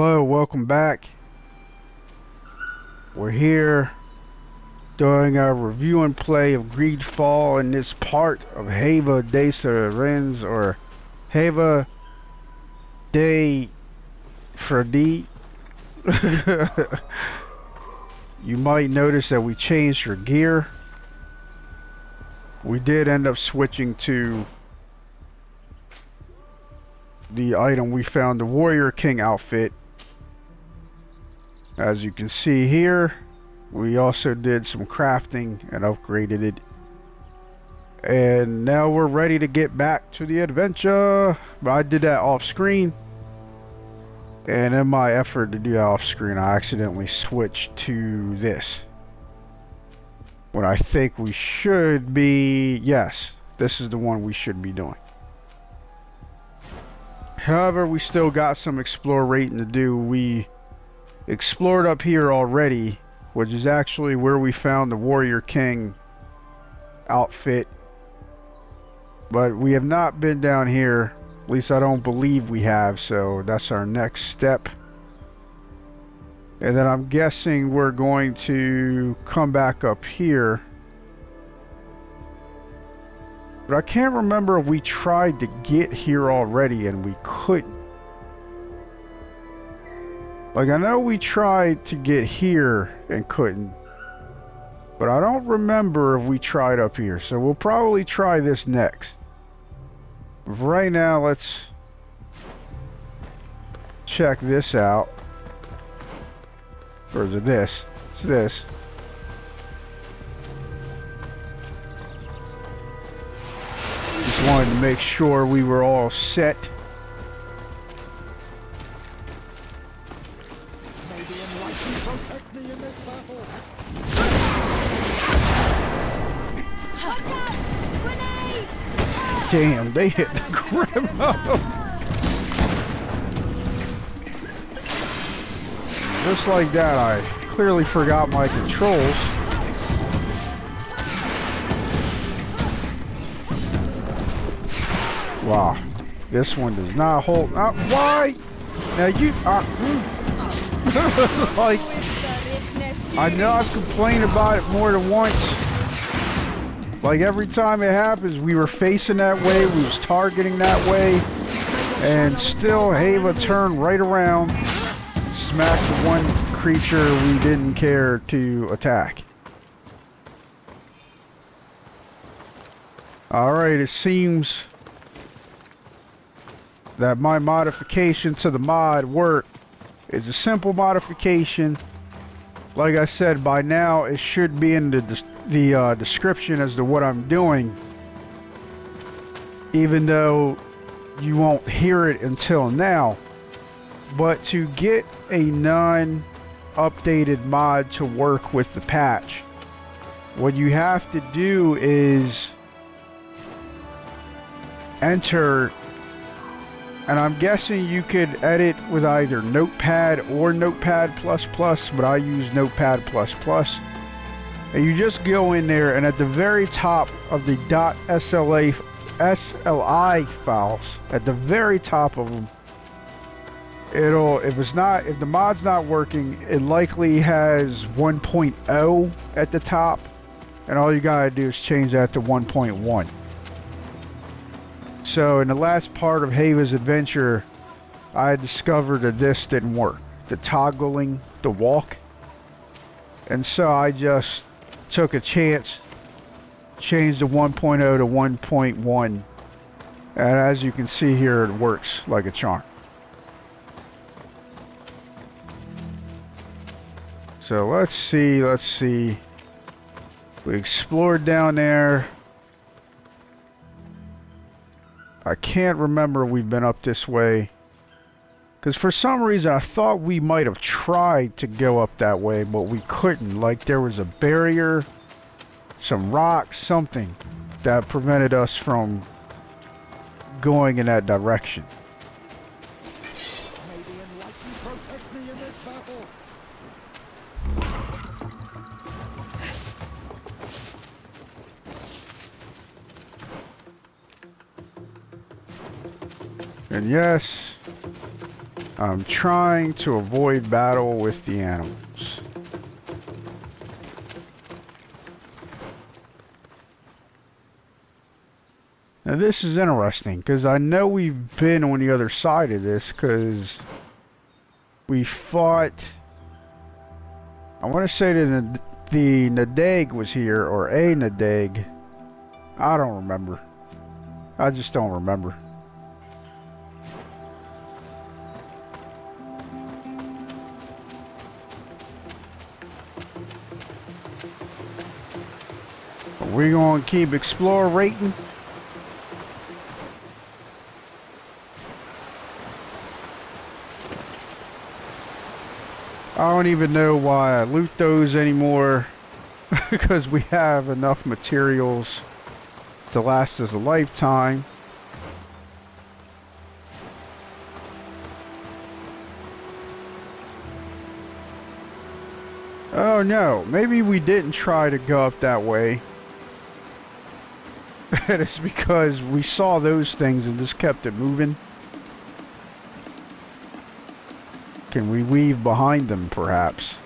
Hello, welcome back. We're here doing our review and play of GreedFall in this part of Haeva de Serens, or Haeva de Fredi. You might notice that we changed your gear. We did end up switching to the item we found, the Warrior King outfit. As you can see here, we also did some crafting and upgraded it. And now we're ready to get back to the adventure. But I did that off screen. And in my effort to do that off screen, I accidentally switched to this. When I think we should be, yes, this is the one we should be doing. However, we still got some explorating to do. We explored up here already, which is actually where we found the Warrior King outfit. But we have not been down here. At least I don't believe we have, so that's our next step. And then I'm guessing we're going to come back up here. But I can't remember if we tried to get here already and we couldn't. Like, I know we tried to get here and couldn't. But I don't remember if we tried up here. So we'll probably try this next. Right now, let's check this out. Or is it this? It's this. Just wanted to make sure we were all set. May the enlightened protect me in this battle. Watch out! Grenade! Damn, they hit the grandma. Just like that, I clearly forgot my controls. Wow, this one does not hold up. Why? Now you like, I know I've complained about it more than once. Like, every time it happens, we were facing that way, we was targeting that way, and still Haeva turned right around, smacked the one creature we didn't care to attack. Alright, it seems that my modification to the mod worked. It's a simple modification. Like I said, by now it should be in the description as to what I'm doing, even though you won't hear it until now. But to get a non-updated mod to work with the patch, what you have to do is enter, and I'm guessing you could edit with either Notepad or Notepad++, but I use Notepad++. And you just go in there, and at the very top of the .sli files, at the very top of them, it'll, if the mod's not working, it likely has 1.0 at the top, and all you gotta do is change that to 1.1. So in the last part of Haeva's adventure, I discovered that this didn't work, the toggling the walk, and so I just took a chance, changed the 1.0 to 1.1, and as you can see here, it works like a charm. So let's see. We explored down there. I can't remember if we've been up this way, because for some reason I thought we might have tried to go up that way, but we couldn't. Like, there was a barrier, some rocks, something that prevented us from going in that direction. May the enlightened protect me in this battle. And yes, I'm trying to avoid battle with the animals. Now this is interesting, because I know we've been on the other side of this, because we fought... I want to say that the Nadag was here, or a Nadag. I don't remember. I just don't remember. Are we going to keep exploring? I don't even know why I loot those anymore. Because we have enough materials to last us a lifetime. Oh no, maybe we didn't try to go up that way. It's because we saw those things and just kept it moving. Can we weave behind them, perhaps?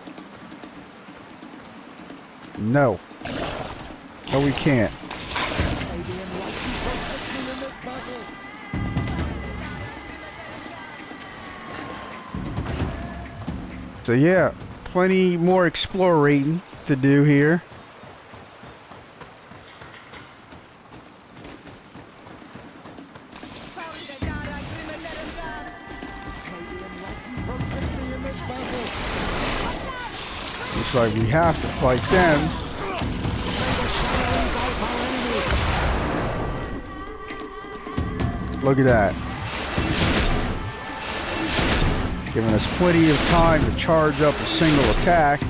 No. No, we can't. So yeah, plenty more exploring to do here. Looks like we have to fight them. Look at that. Giving us plenty of time to charge up a single attack. Your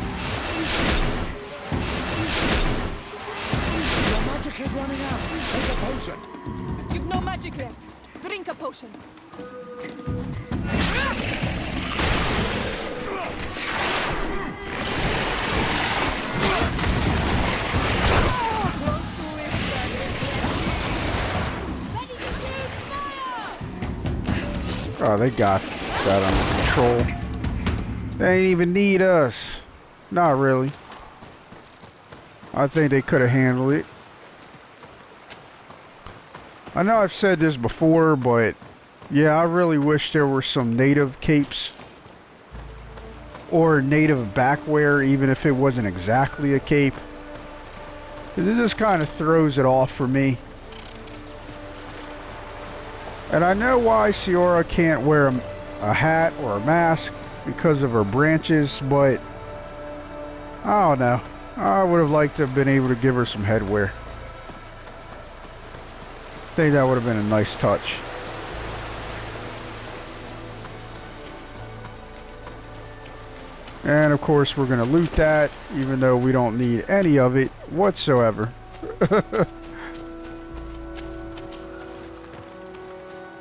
magic is running out. Take a potion. You've no magic left. Drink a potion. Oh, they got that under control. They ain't even need us. Not really. I think they could have handled it. I know I've said this before, but yeah, I really wish there were some native capes or native backwear, even if it wasn't exactly a cape. 'Cause it just kind of throws it off for me. And I know why Ciora can't wear a hat or a mask because of her branches, but I don't know. I would have liked to have been able to give her some headwear. I think that would have been a nice touch. And of course we're going to loot that, even though we don't need any of it whatsoever.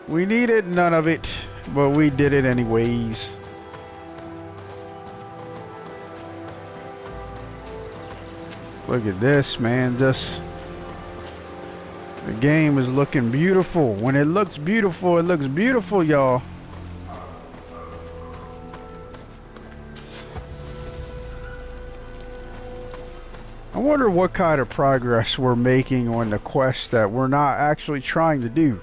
We needed none of it, but we did it anyways. Look at this, man. The game is looking beautiful. When it looks beautiful, y'all. I wonder what kind of progress we're making on the quest that we're not actually trying to do.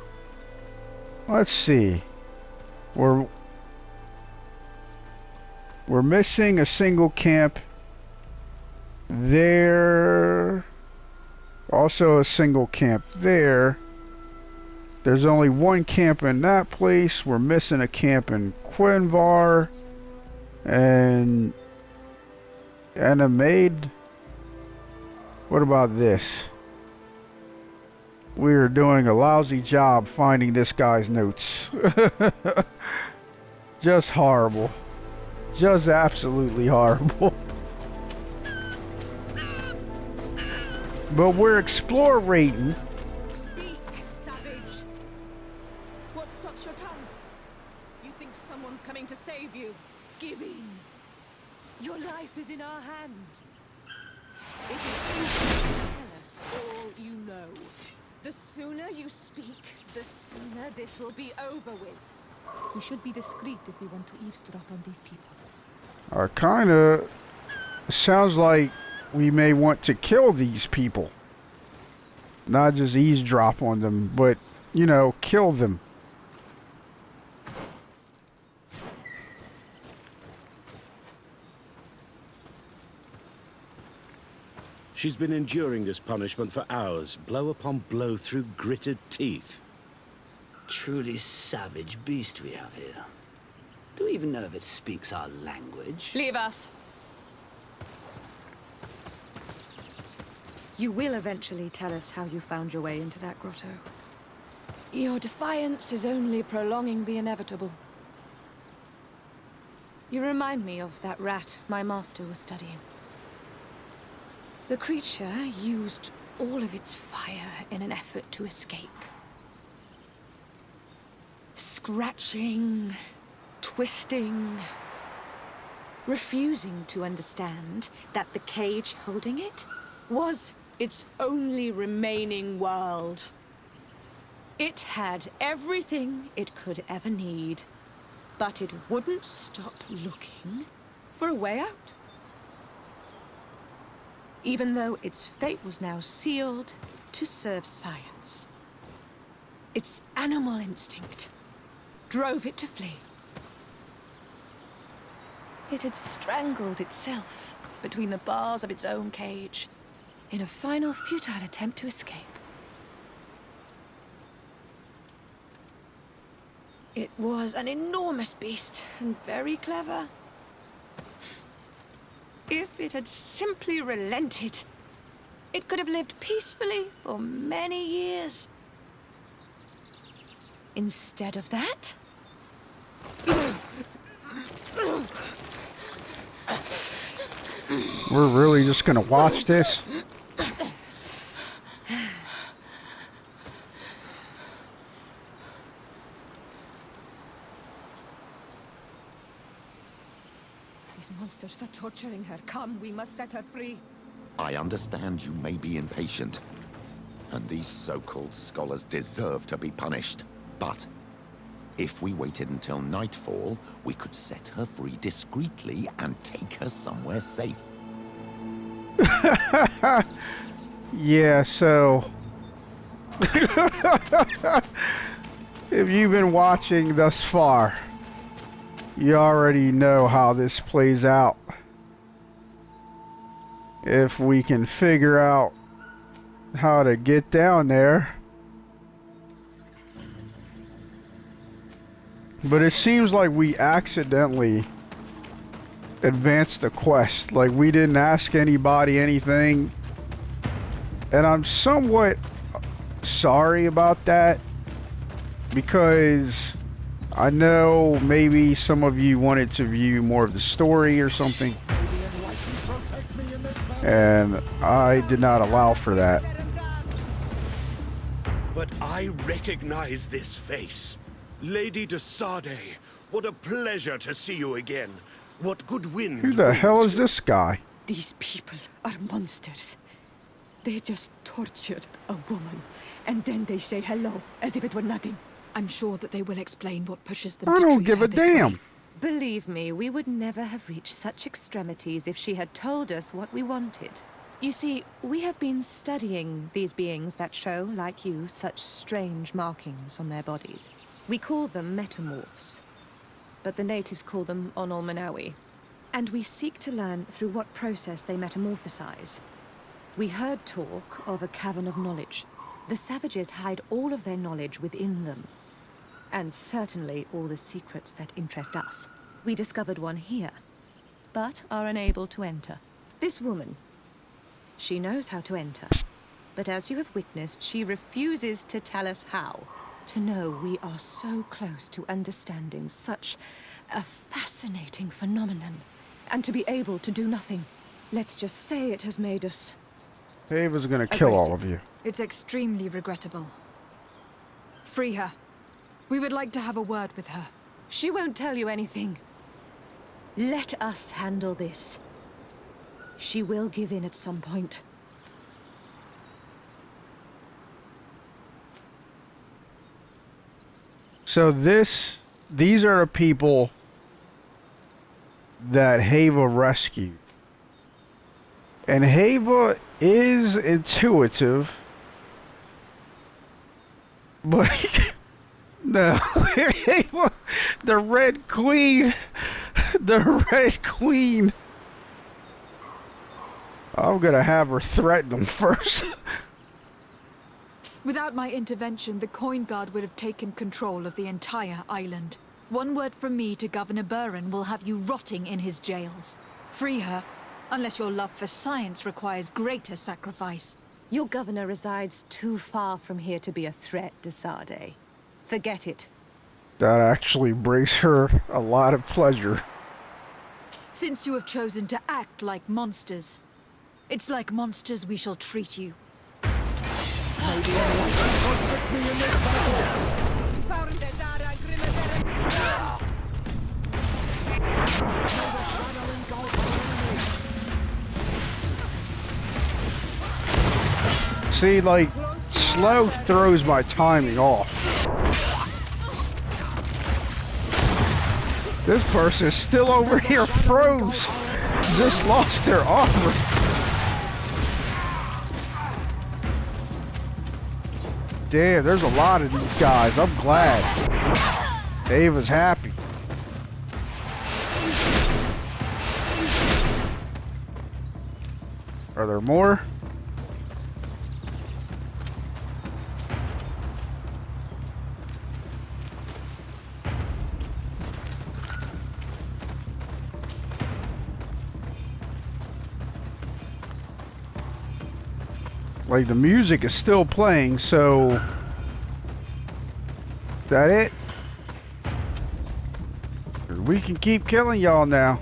Let's see. We're missing a single camp there. Also a single camp there. There's only one camp in that place. We're missing a camp in Vindbarr and a maid. What about this? We are doing a lousy job finding this guy's notes. Just horrible. Just absolutely horrible. But we're explorating. Speak, savage. What stops your tongue? You think someone's coming to save you? Give in. Your life is in our hands. It is easy to tell us all you know. The sooner you speak, the sooner this will be over with. We should be discreet if we want to eavesdrop on these people. Kinda sounds like we may want to kill these people. Not just eavesdrop on them, but, you know, kill them. She's been enduring this punishment for hours, blow upon blow through gritted teeth. Truly savage beast we have here. Do we even know if it speaks our language? Leave us. You will eventually tell us how you found your way into that grotto. Your defiance is only prolonging the inevitable. You remind me of that rat my master was studying. The creature used all of its fire in an effort to escape. Scratching, twisting, refusing to understand that the cage holding it was its only remaining world. It had everything it could ever need, but it wouldn't stop looking for a way out. Even though its fate was now sealed to serve science. Its animal instinct drove it to flee. It had strangled itself between the bars of its own cage in a final futile attempt to escape. It was an enormous beast and very clever. If it had simply relented, it could have lived peacefully for many years. Instead of that, We're really just gonna watch this? these monsters are torturing her. Come, we must set her free. I understand you may be impatient, and these so-called scholars deserve to be punished. But if we waited until nightfall, we could set her free discreetly and take her somewhere safe. Yeah, so... if you've been watching thus far, you already know how this plays out. If we can figure out how to get down there. But it seems like we accidentally advanced the quest. Like, we didn't ask anybody anything. And I'm somewhat sorry about that, because I know maybe some of you wanted to view more of the story or something, and I did not allow for that. But I recognize this face. Lady de Sade, what a pleasure to see you again. What good wind. Who the hell is this guy? These people are monsters. They just tortured a woman, and then they say hello, as if it were nothing. I'm sure that they will explain what pushes them I to don't treat give her a this way. damn. Believe me, we would never have reached such extremities if she had told us what we wanted. You see, we have been studying these beings that show, like you, such strange markings on their bodies. We call them metamorphs, but the natives call them Onol Manawi. And we seek to learn through what process they metamorphosize. We heard talk of a cavern of knowledge. The savages hide all of their knowledge within them. And certainly all the secrets that interest us. We discovered one here, but are unable to enter. This woman, she knows how to enter. But as you have witnessed, she refuses to tell us how. To know we are so close to understanding such a fascinating phenomenon. And to be able to do nothing. Let's just say it has made us... Haeva's gonna kill all of you. It's extremely regrettable. Free her. We would like to have a word with her. She won't tell you anything. Let us handle this. She will give in at some point. So this these are the people that Haeva rescued. And Haeva is intuitive, but no, Haeva, the Red Queen, the Red Queen. I'm gonna have her threaten them first. Without my intervention, the Coin Guard would have taken control of the entire island. One word from me to Governor Burren will have you rotting in his jails. Free her, unless your love for science requires greater sacrifice. Your governor resides too far from here to be a threat, de Sardet. Forget it. That actually brings her a lot of pleasure. Since you have chosen to act like monsters, it's like monsters we shall treat you. See, like, slow throws my timing off. This person is still over here froze. Just lost their armor. Damn, there's a lot of these guys. I'm glad. Haeva's happy. Are there more? Like, the music is still playing, so... That it? We can keep killing y'all now.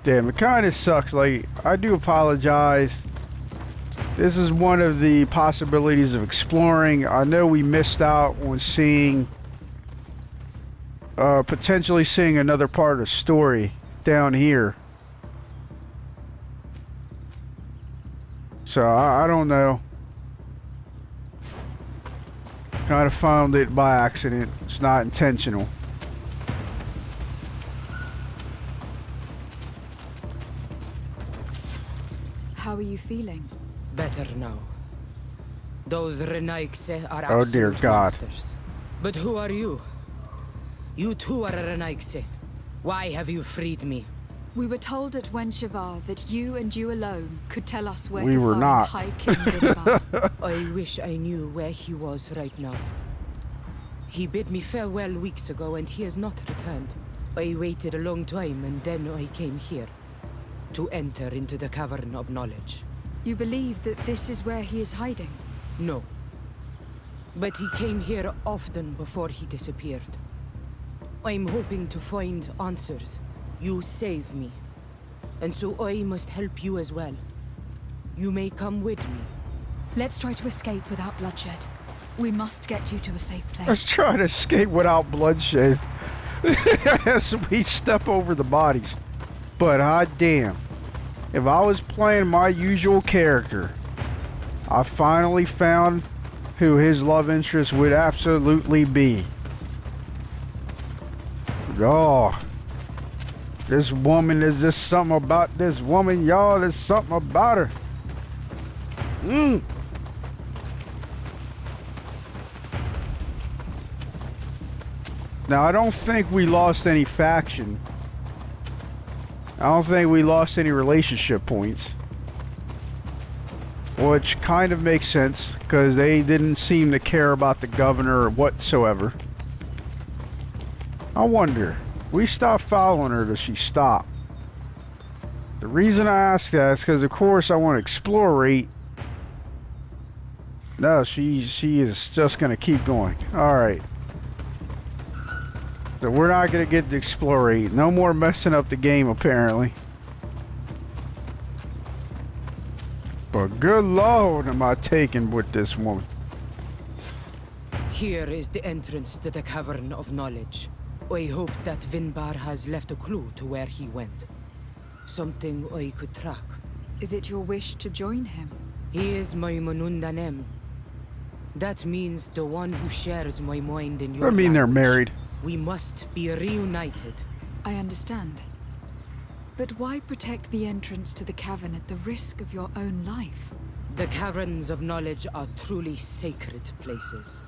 Damn, it kind of sucks. Like, I do apologize. This is one of the possibilities of exploring. I know we missed out on seeing... potentially seeing another part of the story down here. So, I don't know. Kind of found it by accident. It's not intentional. How are you feeling? Better now. Those Renaigse are Oh dear absolute God. monsters. But who are you? You too are a Renaigse. Why have you freed me? We were told at Wenshavar that you and you alone could tell us where We to were find not. High King Vindbarr. I wish I knew where he was right now. He bid me farewell weeks ago and he has not returned. I waited a long time and then I came here. To enter into the Cavern of Knowledge. You believe that this is where he is hiding? No. But he came here often before he disappeared. I'm hoping to find answers. You saved me. And so I must help you as well. You may come with me. Let's try to escape without bloodshed. We must get you to a safe place. Let's try to escape without bloodshed. As we step over the bodies. But hot damn. If I was playing my usual character, I finally found who his love interest would absolutely be. Oh. This woman, is just something about this woman, y'all. There's something about her. Now, I don't think we lost any faction. I don't think we lost any relationship points. Which kind of makes sense, because they didn't seem to care about the governor whatsoever. I wonder, we stopped following her, does she stop? The reason I ask that is because, of course, I want to explorate. No, she is just going to keep going. Alright. So we're not going to get to explorate. No more messing up the game, apparently. But good lord, am I taken with this woman. Here is the entrance to the Cavern of Knowledge. I hope that Vindbarr has left a clue to where he went. Something I could track. Is it your wish to join him? He is my Manundanem. That means the one who shares my mind and your I mean, they're language. married. We must be reunited. I mean, they're married. We must be reunited. I understand. But why protect the entrance to the cavern at the risk of your own life? The caverns of knowledge are truly sacred places.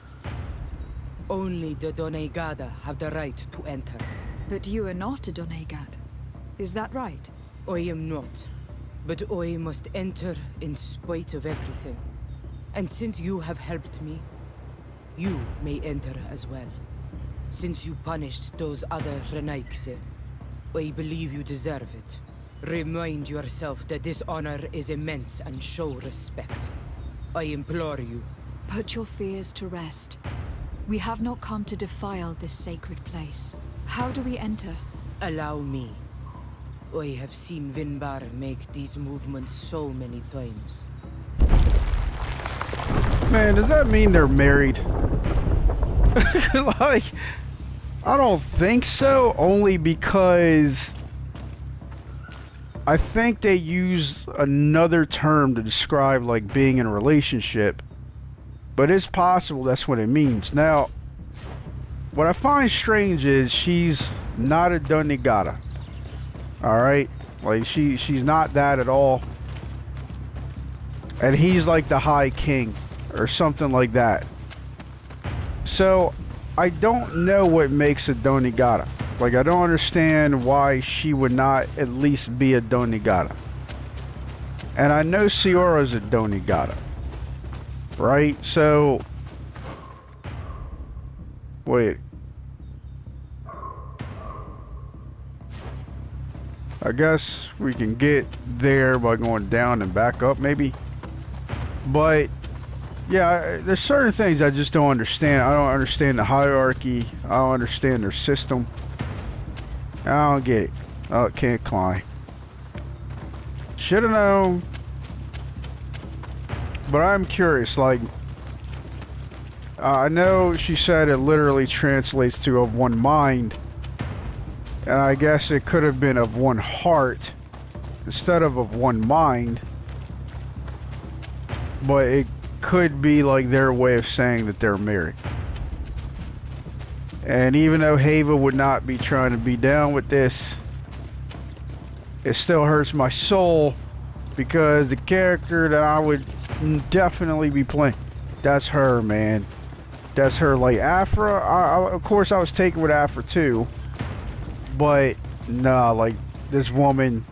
Only the Doneigada have the right to enter. But you are not a Doneigad. Is that right? I am not. But I must enter in spite of everything. And since you have helped me, you may enter as well. Since you punished those other Renaigse, I believe you deserve it. Remind yourself that this honor is immense and show respect. I implore you. Put your fears to rest. We have not come to defile this sacred place. How do we enter? Allow me. I have seen Vindbarr make these movements so many times. Man, does that mean they're married? Like, I don't think so, only because I think they use another term to describe like being in a relationship, but it's possible that's what it means. Now, what I find strange is she's not a Doneigada. Alright? Like she's not that at all. And he's like the High King or something like that. So I don't know what makes a Doneigada. Like, I don't understand why she would not at least be a Doneigada. And I know Siora's a Doneigada. Right? So wait. I guess we can get there by going down and back up maybe. But yeah, there's certain things I just don't understand. I don't understand the hierarchy. I don't understand their system. I don't get it. Oh, it can't climb. Should've known. But I'm curious, like, I know she said it literally translates to of one mind. And I guess it could have been of one heart instead of one mind. But it could be like their way of saying that they're married. And even though Haeva would not be trying to be down with this, it still hurts my soul because the character that I would definitely be playing, that's her, man. That's her. Like Afra, of course I was taken with Afra too, but nah, like this woman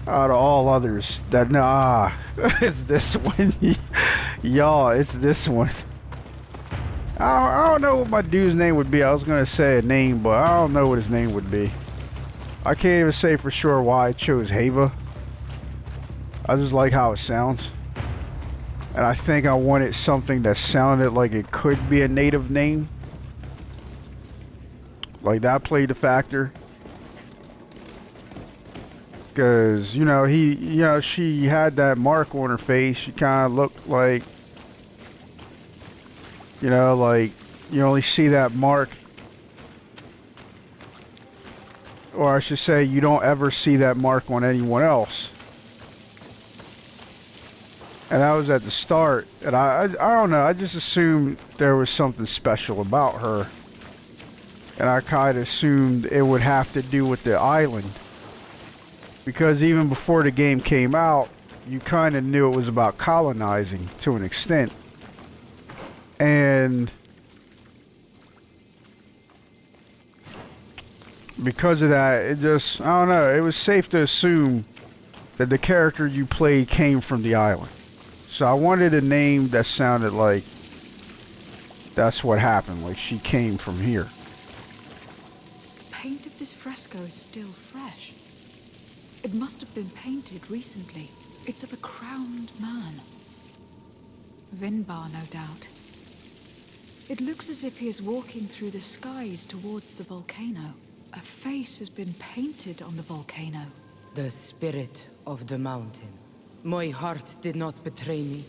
out of all others, that nah, it's this one. Y'all, it's this one. I don't know what my dude's name would be. I was gonna say a name, but I don't know what his name would be. I can't even say for sure why I chose Haeva. I just like how it sounds. And I think I wanted something that sounded like it could be a native name. Like that played a factor. Cause, you know, she had that mark on her face. She kinda looked like, you know, like you only see that mark, or I should say you don't ever see that mark on anyone else. And that was at the start, and I don't know, I just assumed there was something special about her, and I kind of assumed it would have to do with the island, because even before the game came out, you kind of knew it was about colonizing to an extent. And because of that, it just, I don't know, it was safe to assume that the character you played came from the island. So I wanted a name that sounded like that's what happened, like she came from here. The paint of this fresco is still fresh. It must have been painted recently. It's of a crowned man. Vindbarr, no doubt. It looks as if he is walking through the skies towards the volcano. A face has been painted on the volcano. The spirit of the mountain. My heart did not betray me.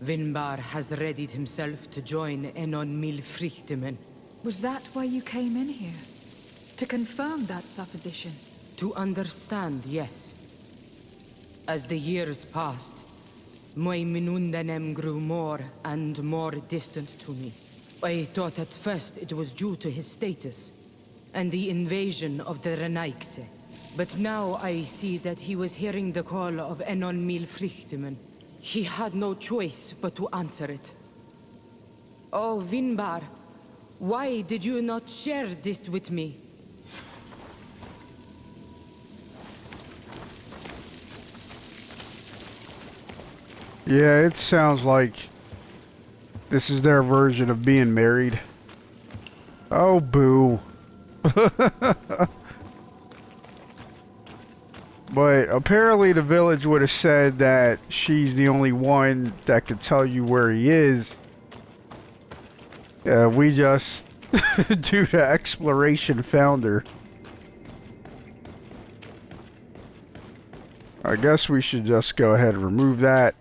Vindbarr has readied himself to join Enon Milfrichtemen. Was that why you came in here? To confirm that supposition? To understand, yes. As the years passed, my Minundanem grew more and more distant to me. I thought at first it was due to his status and the invasion of the Renaigse. But now I see that he was hearing the call of Enon Milfrichtemen. He had no choice but to answer it. Oh, Vindbarr, why did you not share this with me? Yeah, it sounds like this is their version of being married. Oh, boo. But apparently the village would have said that she's the only one that could tell you where he is. We just, due to exploration, found her. I guess we should just go ahead and remove that.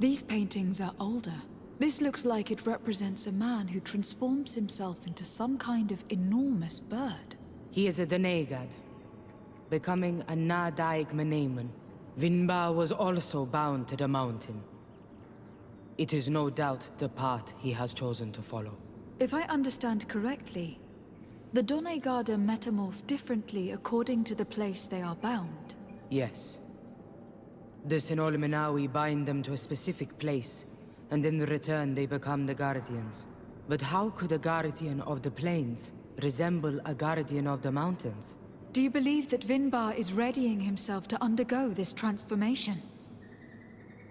These paintings are older. This looks like it represents a man who transforms himself into some kind of enormous bird. He is a Donegad, becoming a Nadaig Menemen. Vindbarr was also bound to the mountain. It is no doubt the path he has chosen to follow. If I understand correctly, the Donegada metamorph differently according to the place they are bound. Yes. The Sinol Menawi bind them to a specific place, and in return they become the Guardians. But how could a Guardian of the Plains resemble a Guardian of the Mountains? Do you believe that Vindbarr is readying himself to undergo this transformation?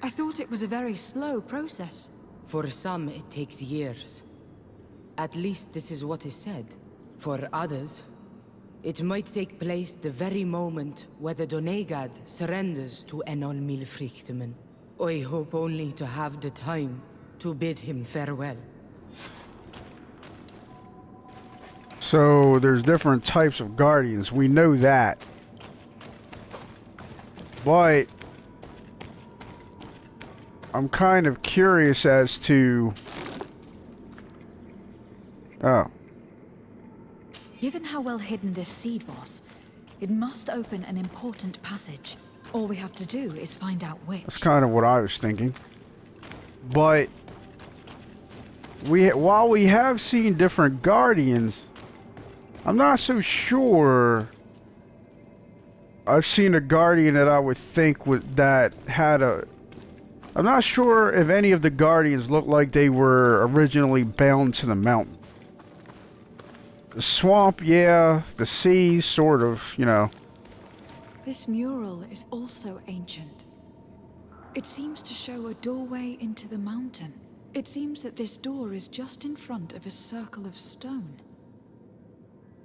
I thought it was a very slow process. For some, it takes years. At least this is what is said. For others, it might take place the very moment where the Donegad surrenders to Enol Milfrichtemen. I hope only to have the time to bid him farewell. So there's different types of guardians. We know that. But I'm kind of curious as to... Oh. Given how well hidden this seed was, it must open an important passage. All we have to do is find out which. That's kind of what I was thinking. But while we have seen different guardians, I'm not so sure I've seen a guardian that I would think that had a... I'm not sure if any of the guardians looked like they were originally bound to the mountain. The swamp, yeah. The sea, sort of, you know. This mural is also ancient. It seems to show a doorway into the mountain. It seems that this door is just in front of a circle of stone.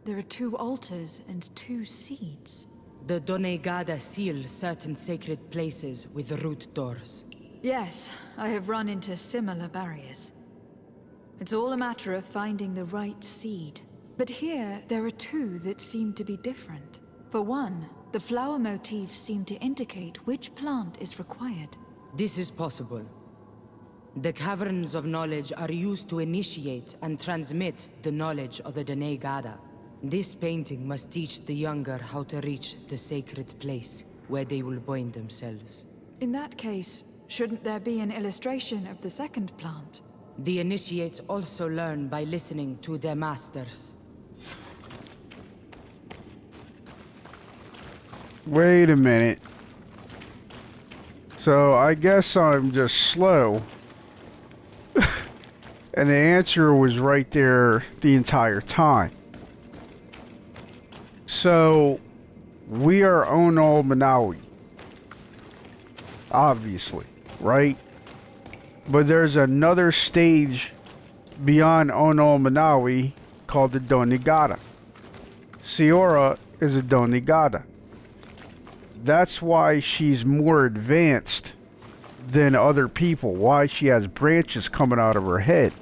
There are 2 altars and 2 seeds. The Donegada seal certain sacred places with root doors. Yes, I have run into similar barriers. It's all a matter of finding the right seed. But here, there are 2 that seem to be different. For one, the flower motifs seem to indicate which plant is required. This is possible. The caverns of knowledge are used to initiate and transmit the knowledge of the Donegada. This painting must teach the younger how to reach the sacred place where they will bind themselves. In that case, shouldn't there be an illustration of the second plant? The initiates also learn by listening to their masters. Wait a minute. So I guess I'm just slow. And the answer was right there the entire time. So we are Onol Manawi. Obviously, right? But there's another stage beyond Onol Manawi called the Donegada. Siora is a Donegada. That's why she's more advanced than other people. Why she has branches coming out of her head.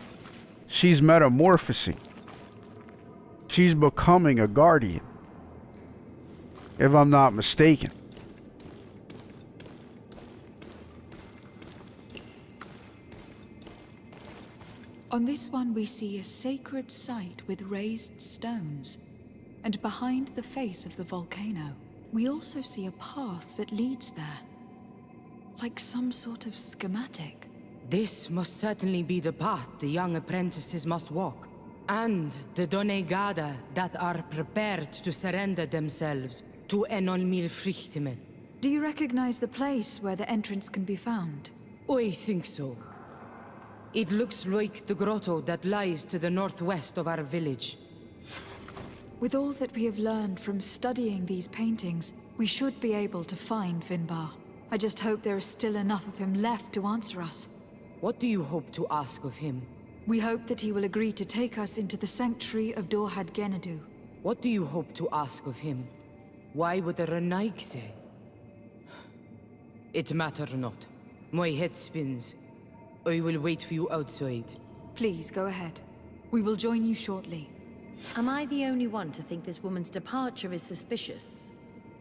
She's metamorphosing. She's becoming a guardian. If I'm not mistaken. On this one we see a sacred site with raised stones. And behind the face of the volcano. we also see a path that leads there. Like some sort of schematic. This must certainly be the path the young apprentices must walk. And the Donegada that are prepared to surrender themselves to Enolmir Frichtimen. Do you recognize the place where the entrance can be found? I think so. It looks like the grotto that lies to the northwest of our village. With all that we have learned from studying these paintings, we should be able to find Vindbarr. I just hope there is still enough of him left to answer us. What do you hope to ask of him? We hope that he will agree to take us into the sanctuary of Dorhad Genadu. What do you hope to ask of him? Why would the Renaig say? It matter not. My head spins. I will wait for you outside. Please, go ahead. We will join you shortly. Am I the only one to think this woman's departure is suspicious?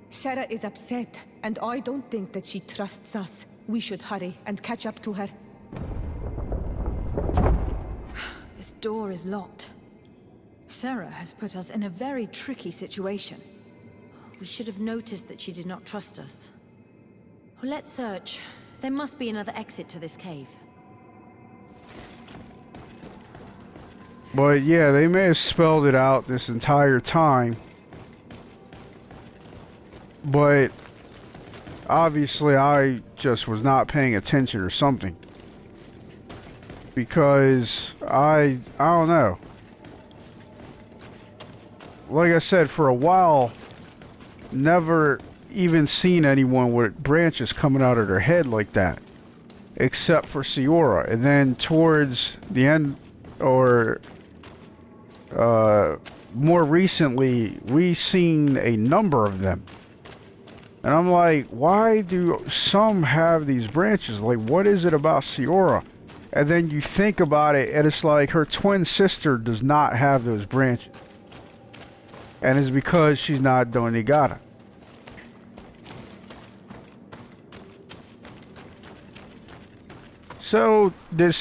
Sarah is upset, and I don't think that she trusts us. We should hurry and catch up to her. This door is locked. Sarah has put us in a very tricky situation. We should have noticed that she did not trust us. Well, let's search. There must be another exit to this cave. But yeah, they may have spelled it out this entire time. But obviously I just was not paying attention or something. Because I don't know. Like I said, for a while, never even seen anyone with branches coming out of their head like that. Except for Siora. And then towards the end, or more recently, we seen a number of them. And I'm like, why do some have these branches? Like, what is it about Siora? And then you think about it, and it's like her twin sister does not have those branches. And it's because she's not Donegada. So, did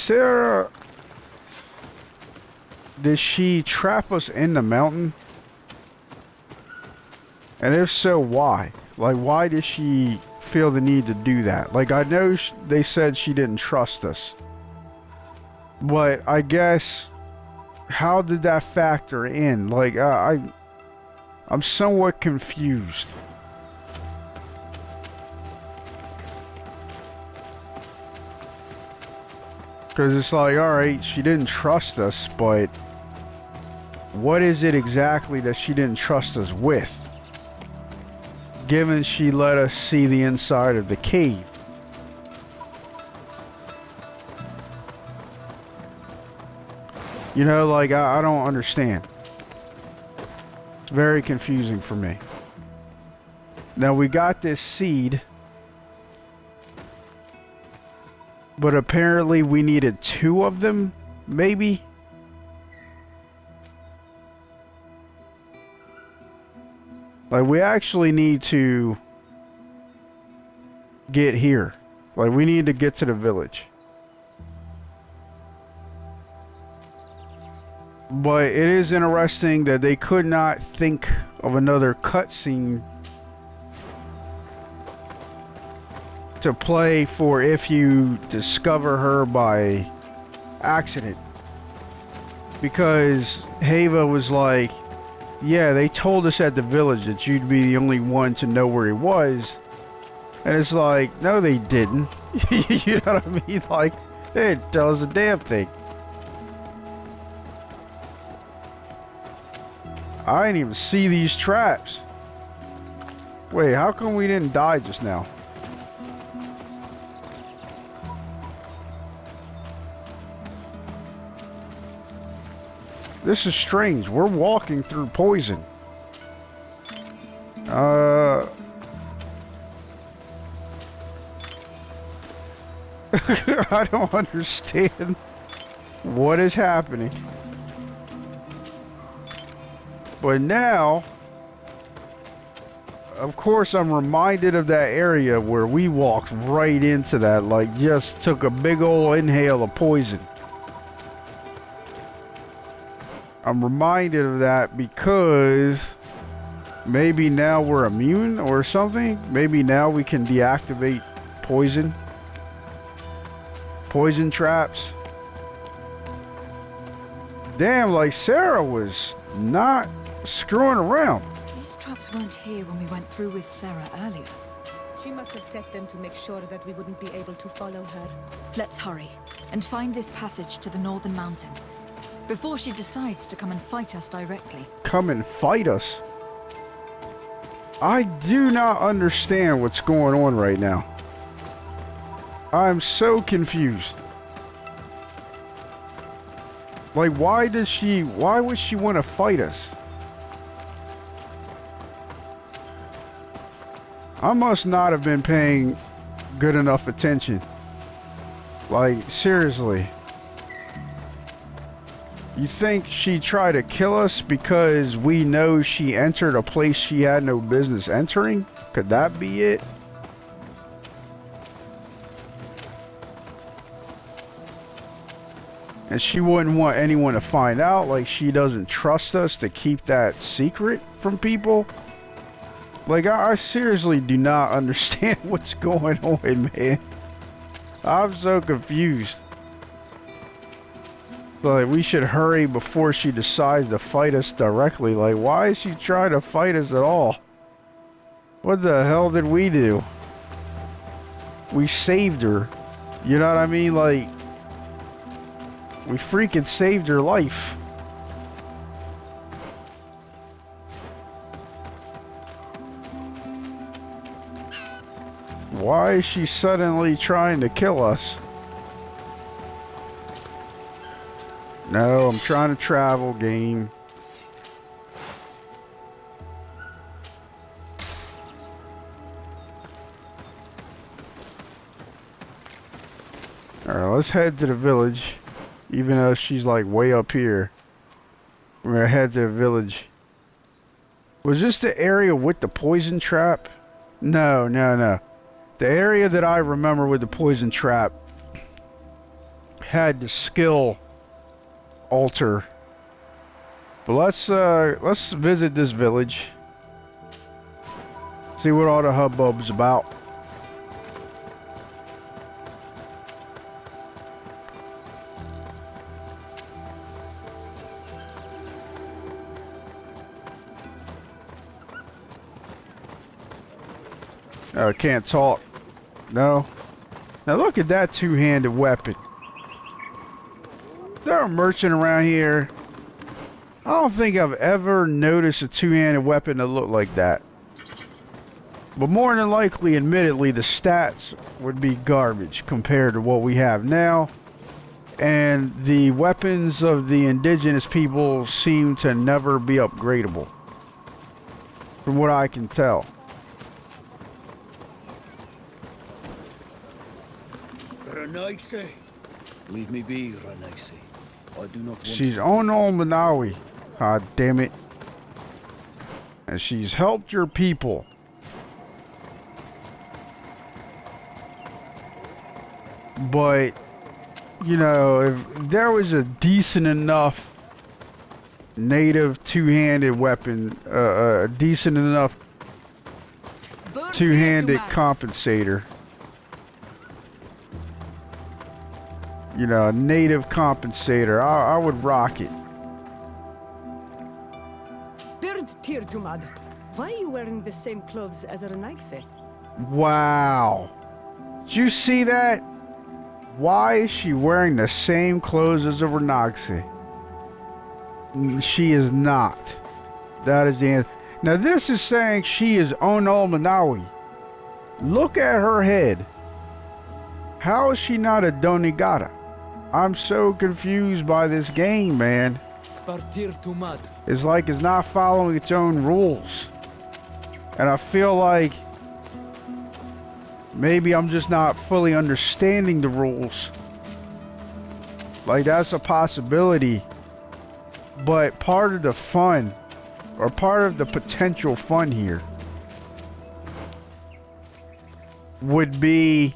she trap us in the mountain? And if so, why? Like, why did she feel the need to do that? Like, I know they said she didn't trust us. But I guess, how did that factor in? Like, I'm somewhat confused. Because it's like, alright, she didn't trust us, but what is it exactly that she didn't trust us with? Given she let us see the inside of the cave. You know, like, I don't understand. It's very confusing for me. Now, we got this seed. But apparently we needed 2 of them, maybe? Like, we actually need to get here. Like, we need to get to the village. But it is interesting that they could not think of another cutscene to play for if you discover her by accident. Because Haeva was like, yeah, they told us at the village that you'd be the only one to know where he was. And it's like, no they didn't. You know what I mean? Like, they didn't tell us a damn thing. I didn't even see these traps. Wait, how come we didn't die just now? This is strange. We're walking through poison. I don't understand what is happening. But now, of course, I'm reminded of that area where we walked right into that, like just took a big old inhale of poison. I'm reminded of that because maybe now we're immune or something. Maybe now we can deactivate poison traps. Damn, like Sarah was not screwing around. These traps weren't here when we went through with Sarah earlier. She must have set them to make sure that we wouldn't be able to follow her. Let's hurry and find this passage to the northern mountain before she decides to come and fight us directly. Come and fight us? I do not understand what's going on right now. I'm so confused. Like, why would she want to fight us? I must not have been paying good enough attention. Like, seriously. You think she tried to kill us because we know she entered a place she had no business entering? Could that be it? And she wouldn't want anyone to find out, like she doesn't trust us to keep that secret from people? Like, I seriously do not understand what's going on, man. I'm so confused. Like, we should hurry before she decides to fight us directly. Like, why is she trying to fight us at all? What the hell did we do? We saved her. You know what I mean? Like, we freaking saved her life. Why is she suddenly trying to kill us? No, I'm trying to travel, game. Alright, let's head to the village. Even though she's like way up here. We're gonna head to the village. Was this the area with the poison trap? No. The area that I remember with the poison trap had the skill altar. But let's visit this village. See what all the hubbub's about. Oh, I can't talk. No. Now look at that two-handed weapon. There are merchant around here. I don't think I've ever noticed a two-handed weapon that looked like that. But more than likely, admittedly, the stats would be garbage compared to what we have now. And the weapons of the indigenous people seem to never be upgradable. From what I can tell. Ranaise. Leave me be, Ranaise. I do not want She's Ono Manawi. God damn it. And she's helped your people. But, you know, if there was a decent enough native two-handed weapon, a decent enough two-handed compensator. You know, a native compensator. I would rock it. Bird Tirtumad, why are you wearing the same clothes as Renaigse? Wow. Did you see that? Why is she wearing the same clothes as a Renaigse? She is not. That is the answer. Now this is saying she is Ono Manawi. Look at her head. How is she not a Donigata? I'm so confused by this game, man. It's like it's not following its own rules. And I feel like maybe I'm just not fully understanding the rules. Like, that's a possibility. But part of the fun, or part of the potential fun here, would be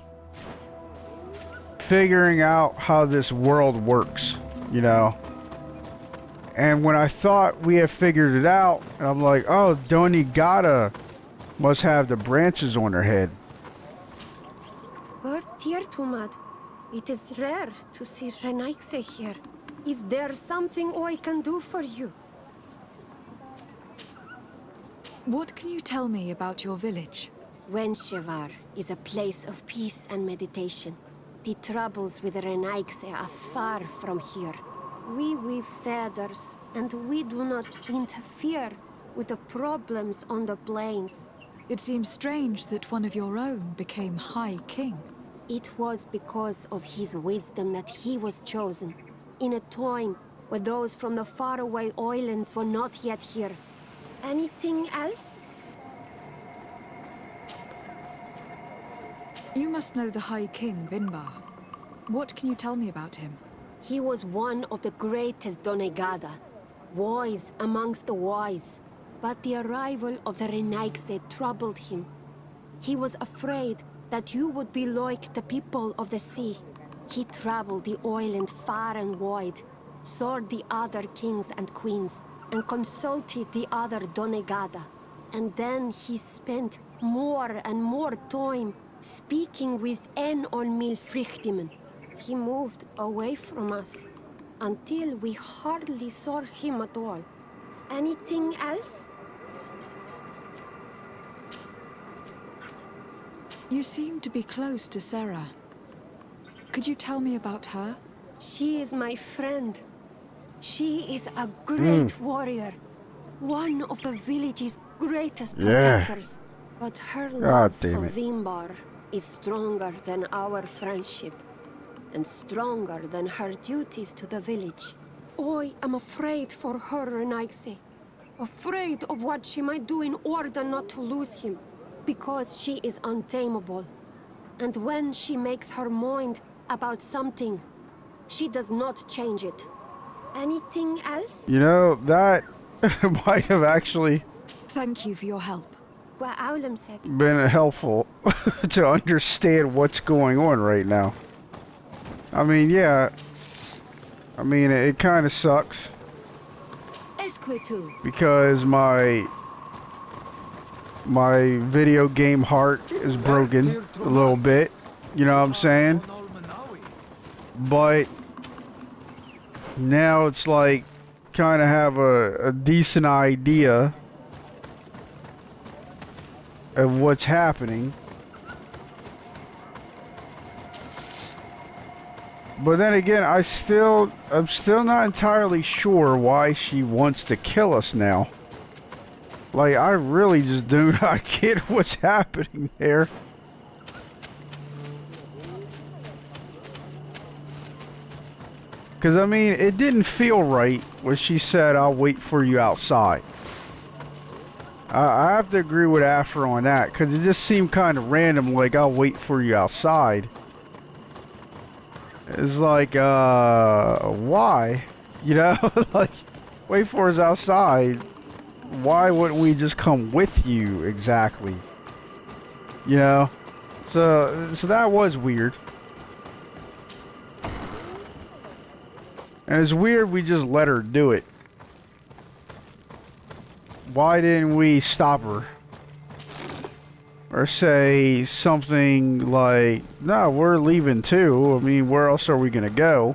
figuring out how this world works, you know, And when I thought we had figured it out, and I'm like, oh, Donigata must have the branches on her head. But dear Tumad, it is rare to see Renaigse here. Is there something I can do for you? What can you tell me about your village? Wenshevar is a place of peace and meditation. The troubles with Renaigse are far from here. We weave feathers, and we do not interfere with the problems on the plains. It seems strange that one of your own became High King. It was because of his wisdom that he was chosen, in a time where those from the faraway islands were not yet here. Anything else? You must know the High King Vindbarr. What can you tell me about him? He was one of the greatest Donegada, wise amongst the wise. But the arrival of the Renaigse troubled him. He was afraid that you would be like the people of the sea. He traveled the island far and wide, saw the other kings and queens, and consulted the other Donegada. And then he spent more and more time speaking with En on Milfrichtimen. He moved away from us, until we hardly saw him at all. Anything else? You seem to be close to Sarah. Could you tell me about her? She is my friend. She is a great warrior. One of the village's greatest protectors. But her love for Vindbarr is stronger than our friendship. And stronger than her duties to the village. I am afraid for her, Renaigse. Afraid of what she might do in order not to lose him. Because she is untamable. And when she makes her mind about something, she does not change it. Anything else? You know, that might have actually... Thank you for your help. Been helpful to understand what's going on right now. I mean, yeah. I mean, it kind of sucks. Because my video game heart is broken a little bit. You know what I'm saying? But now it's like kind of have a decent idea of what's happening. But then again, I'm still not entirely sure why she wants to kill us now. Like, I really just do not get what's happening there. Because, I mean, it didn't feel right when she said, I'll wait for you outside. I have to agree with Afra on that, because it just seemed kind of random, like, I'll wait for you outside. It's like, why? You know, like, wait for us outside. Why wouldn't we just come with you exactly? You know? So that was weird. And it's weird we just let her do it. Why didn't we stop her? Or say something like, no, we're leaving too. I mean, where else are we gonna go?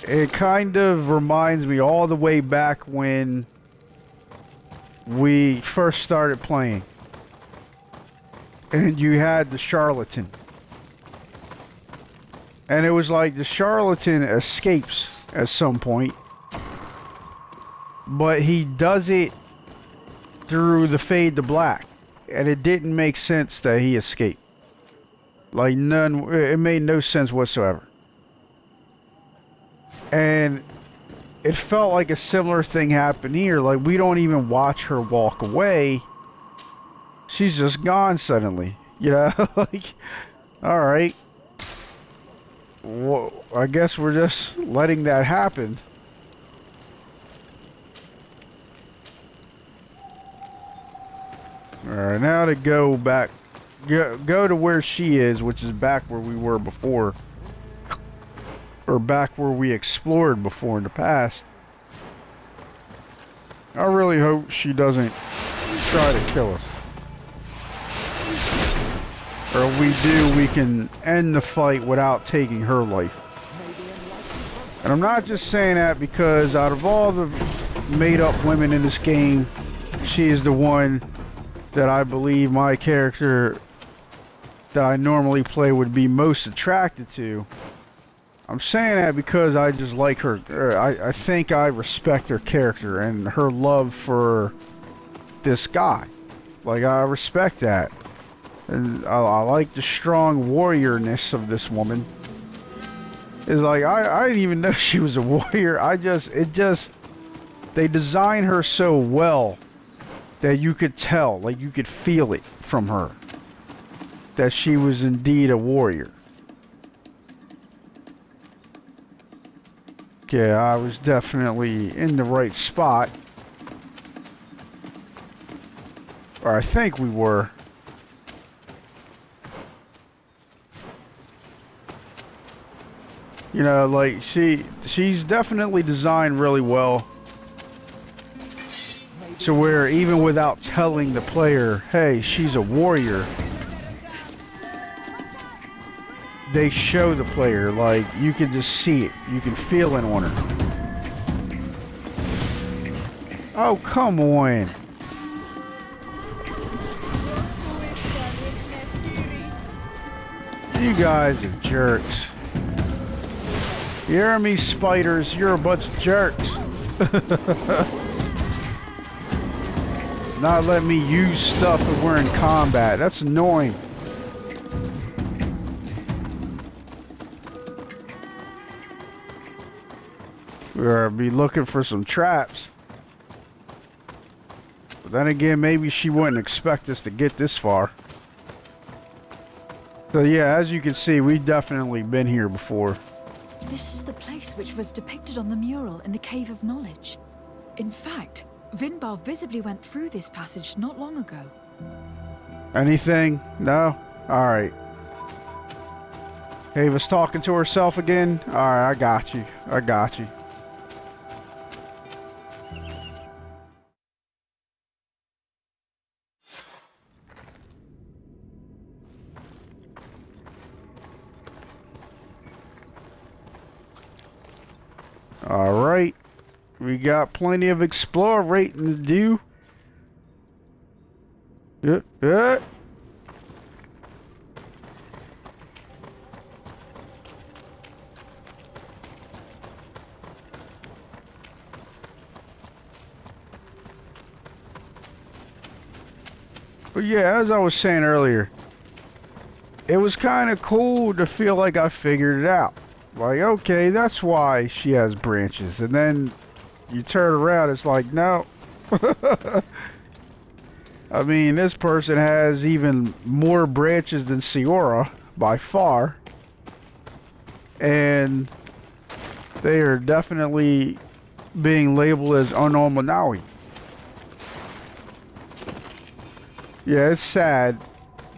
It kind of reminds me all the way back when we first started playing. And you had the charlatan. And it was like the charlatan escapes at some point. But he does it through the fade to black, and it didn't make sense that he escaped. Like, none, it made no sense whatsoever. And it felt like a similar thing happened here. Like, we don't even watch her walk away. She's just gone suddenly. You know, like, alright. Well, I guess we're just letting that happen. Alright, now to go back, go to where she is, which is back where we were before. or back where we explored before in the past. I really hope she doesn't try to kill us. Or if we do, we can end the fight without taking her life. And I'm not just saying that because out of all the made-up women in this game, she is the one that I believe my character that I normally play would be most attracted to. I'm saying that because I just like her. I think I respect her character and her love for this guy. Like, I respect that. And I like the strong warriorness of this woman. It's like, I didn't even know she was a warrior. They designed her so well that you could tell, like you could feel it from her, that she was indeed a warrior. Yeah, I was definitely in the right spot. Or I think we were. You know, like, she's definitely designed really well. So where even without telling the player, hey, she's a warrior, they show the player, like, you can just see it. You can feel it on her. Oh, come on. You guys are jerks. You hear me, spiders? You're a bunch of jerks. Not letting me use stuff if we're in combat. That's annoying. We'll be looking for some traps. But then again, maybe she wouldn't expect us to get this far. So yeah, as you can see, we've definitely been here before. This is the place which was depicted on the mural in the Cave of Knowledge. In fact, Vindbarr visibly went through this passage not long ago. Anything? No? Alright. Haeva's talking to herself again? Alright, I got you. I got you. Alright. We got plenty of explorating to do. But yeah, as I was saying earlier, it was kind of cool to feel like I figured it out. Like, okay, that's why she has branches. And then you turn around, it's like, no. I mean, this person has even more branches than Siora, by far. And they are definitely being labeled as Unomanawi. Yeah, it's sad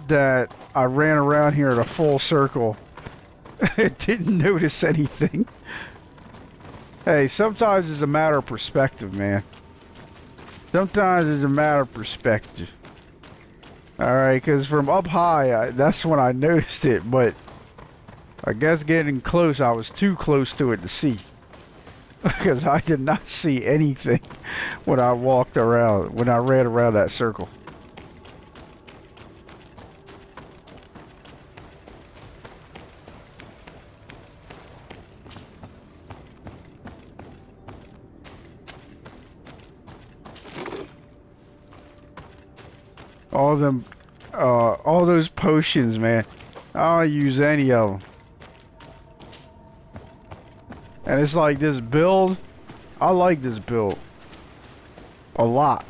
that I ran around here in a full circle. Didn't notice anything. Hey, sometimes it's a matter of perspective, man. Sometimes it's a matter of perspective. Alright, because from up high, that's when I noticed it, but I guess getting close, I was too close to it to see. Because I did not see anything when I walked around, when I ran around that circle. All those potions, man. I don't use any of them. And it's like this build, I like this build a lot.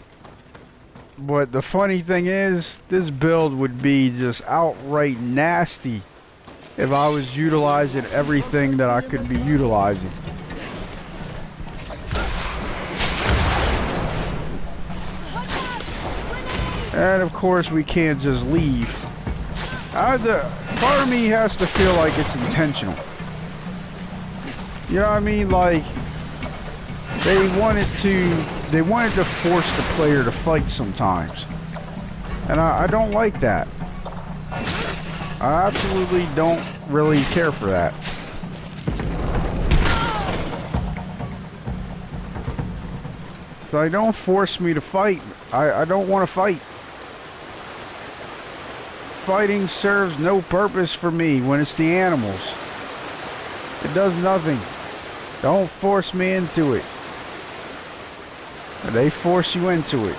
But the funny thing is, this build would be just outright nasty if I was utilizing everything that I could be utilizing. And of course we can't just leave. Part of me has to feel like it's intentional. You know what I mean? Like, they wanted to force the player to fight sometimes. And I don't like that. I absolutely don't really care for that. So they don't force me to fight. I don't want to fight. Fighting serves no purpose for me when it's the animals. It does nothing. Don't force me into it. They force you into it.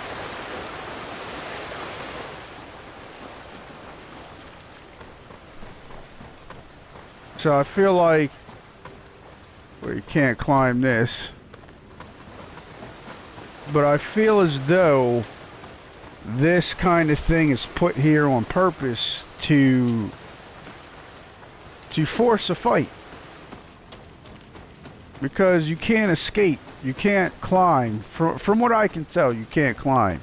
So I feel like, well, you can't climb this, but I feel as though this kind of thing is put here on purpose to force a fight, because you can't escape. You can't climb. From what I can tell, you can't climb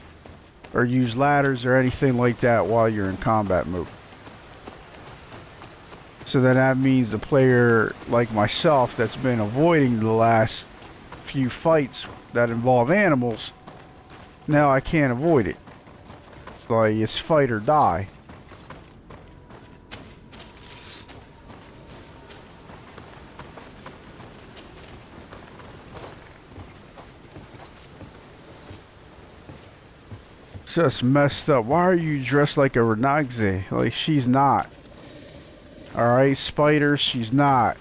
or use ladders or anything like that while you're in combat mode. So then that means the player like myself that's been avoiding the last few fights that involve animals, now I can't avoid it. It's like it's fight or die. It's just messed up. Why are you dressed like a Renagze? Like, she's not. Alright, Spider, she's not.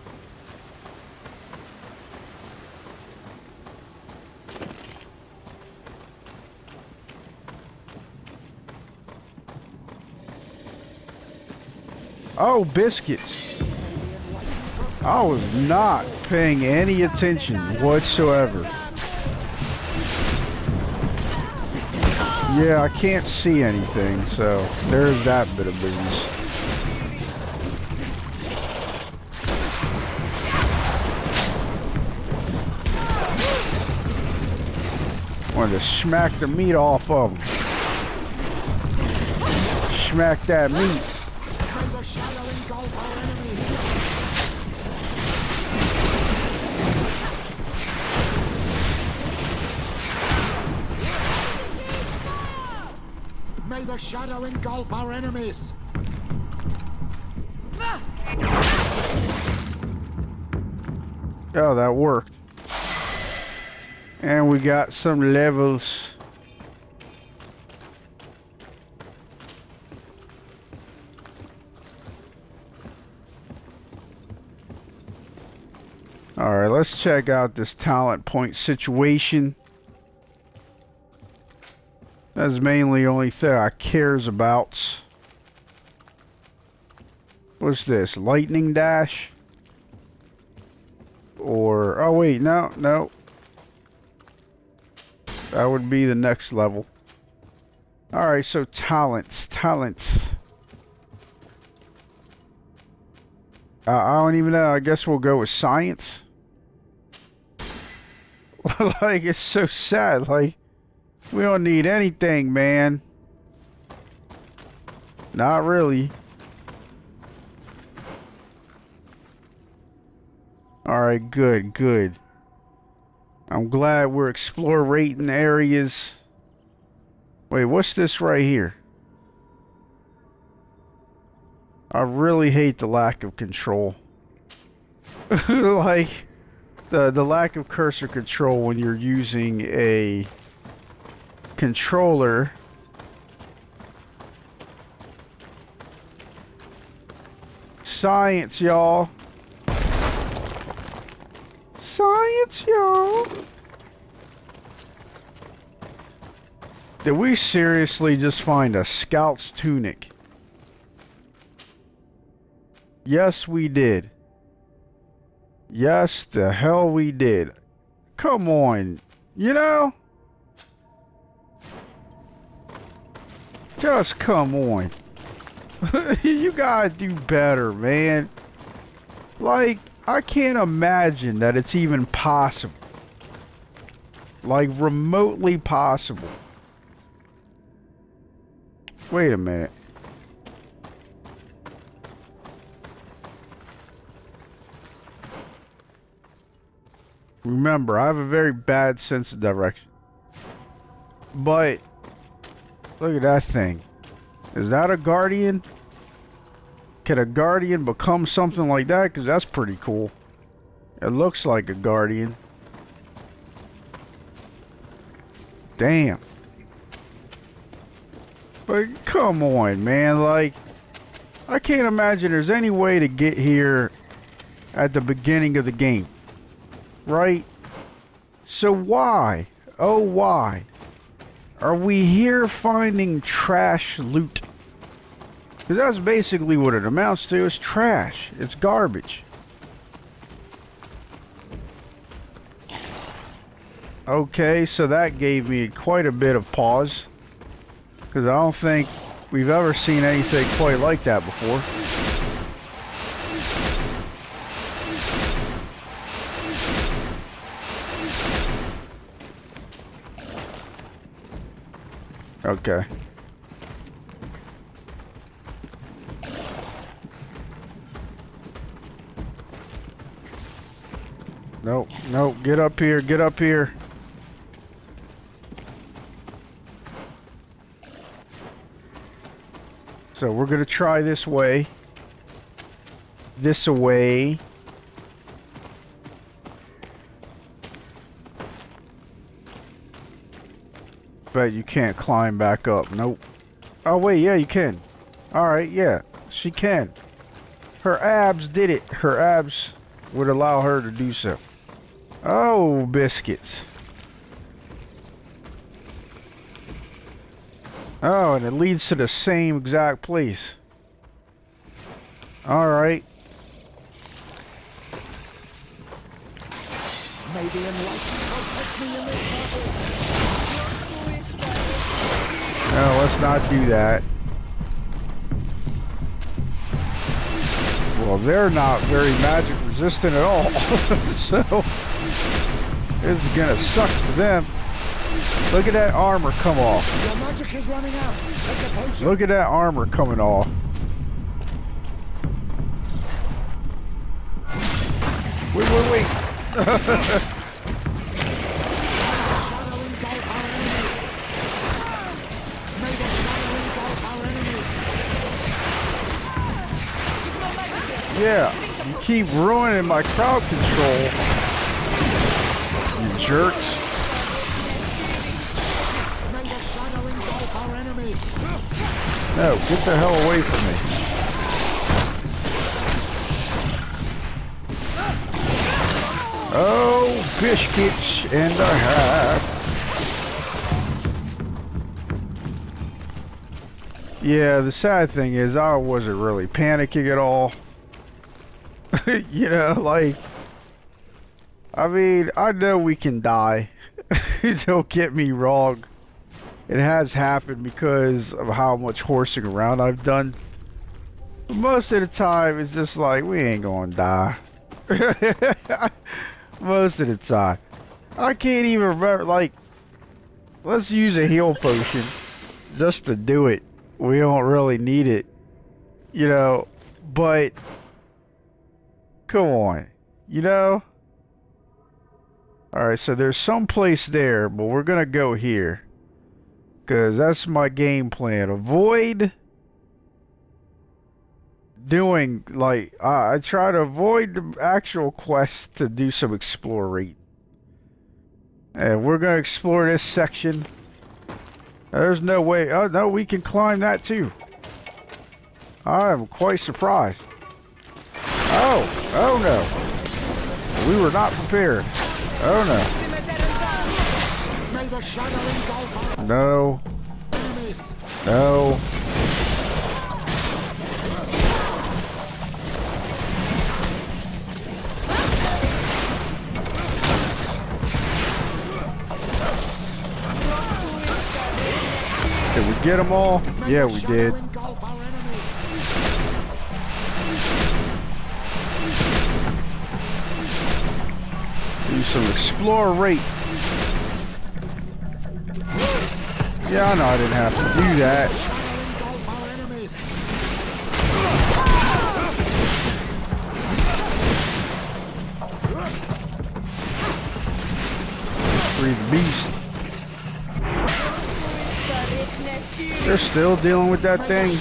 Oh, biscuits. I was not paying any attention whatsoever. Yeah, I can't see anything, so there's that bit of business. Wanted to smack the meat off of them. Smack that meat. May the shadow engulf our enemies. Oh, that worked. And we got some levels. Alright, let's check out this talent point situation. That's mainly the only thing I cares about. What's this? Lightning dash? Or, oh wait, no. That would be the next level. Alright, so talents. I don't even know. I guess we'll go with science. Like, it's so sad. Like, we don't need anything, man. Not really. Alright, good. I'm glad we're exploring areas. Wait, what's this right here? I really hate the lack of control. Like, the lack of cursor control when you're using a controller. Science, y'all. Science, y'all. Did we seriously just find a scout's tunic? Yes, we did. Yes, the hell we did. Come on. You know? Just come on. You gotta do better, man. Like, I can't imagine that it's even possible. Like, remotely possible. Wait a minute. Remember, I have a very bad sense of direction. But look at that thing. Is that a guardian? Can a guardian become something like that? Because that's pretty cool. It looks like a guardian. Damn. But come on, man. Like, I can't imagine there's any way to get here at the beginning of the game. Right? So why? Oh, why? Are we here finding trash loot? Because that's basically what it amounts to. It's trash. It's garbage. Okay, so that gave me quite a bit of pause. Because I don't think we've ever seen anything quite like that before. Okay. Nope, nope, get up here, get up here. So we're gonna try this way. This away. But you can't climb back up. Nope. Oh wait, yeah, you can. Alright, yeah, she can. Her abs did it. Her abs would allow her to do so. Oh, biscuits. Oh, and it leads to the same exact place. Alright. Maybe enlightenment will take me in this battle. No, let's not do that. Well, they're not very magic resistant at all. So, this is gonna suck for them. Look at that armor come off. Your magic is running out. Take a potion. Look at that armor coming off. Wait. Yeah, you keep ruining my crowd control, you jerks. No, get the hell away from me. Oh, biscuits and a half. Yeah, the sad thing is I wasn't really panicking at all. You know, like, I mean, I know we can die. Don't get me wrong. It has happened because of how much horsing around I've done. But most of the time, it's just like, we ain't gonna die. Most of the time. I can't even remember, like, let's use a heal potion just to do it. We don't really need it. You know, but come on, you know? Alright, so there's some place there, but we're gonna go here. Because that's my game plan. Avoid doing, like, I try to avoid the actual quest to do some exploring. And we're gonna explore this section. There's no way, oh no, we can climb that too. I'm quite surprised. Oh no. We were not prepared. Oh no. No. No. Did we get them all? Yeah, we did. Do some exploration. Yeah, I know I didn't have to do that. free the beast. They're still dealing with that thing.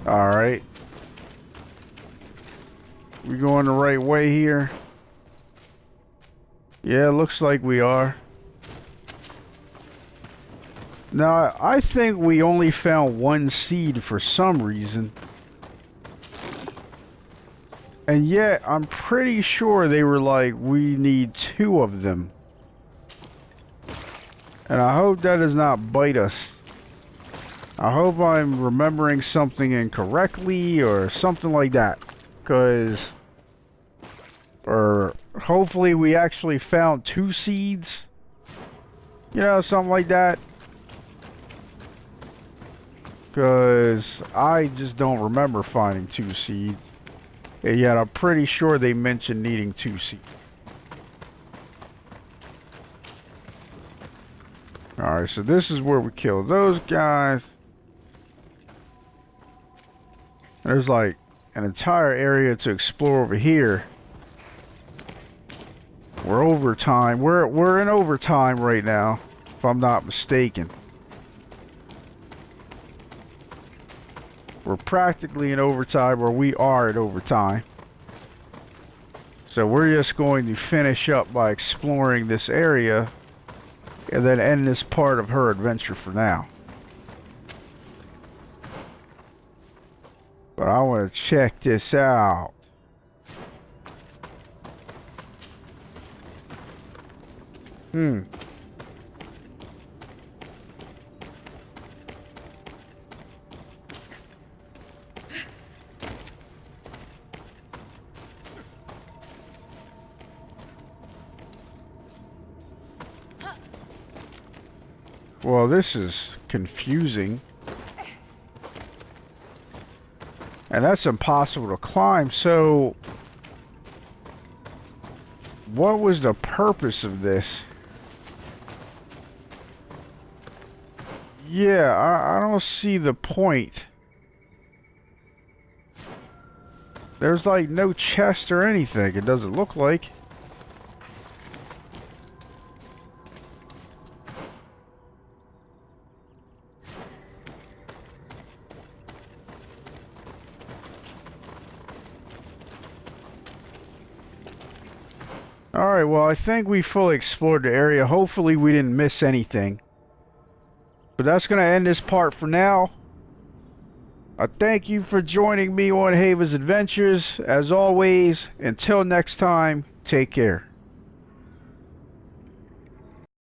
Alright. We going the right way here? Yeah, looks like we are. Now, I think we only found one seed for some reason. And yet, I'm pretty sure they were like, we need 2 of them. And I hope that does not bite us. I hope I'm remembering something incorrectly or something like that. Or hopefully we actually found 2 seeds. You know, something like that. Because I just don't remember finding 2 seeds. And yet I'm pretty sure they mentioned needing 2 seeds. Alright, so this is where we kill those guys. There's like an entire area to explore over here. We're overtime. We're in overtime right now, if I'm not mistaken. We're practically in overtime, or we are in overtime. So we're just going to finish up by exploring this area and then end this part of her adventure for now. But I want to check this out. Well, this is confusing. And that's impossible to climb, so what was the purpose of this? Yeah, I don't see the point. There's like no chest or anything, it doesn't look like. Alright, well I think we fully explored the area. Hopefully we didn't miss anything. But that's going to end this part for now. I thank you for joining me on Haeva's Adventures. As always, until next time, take care.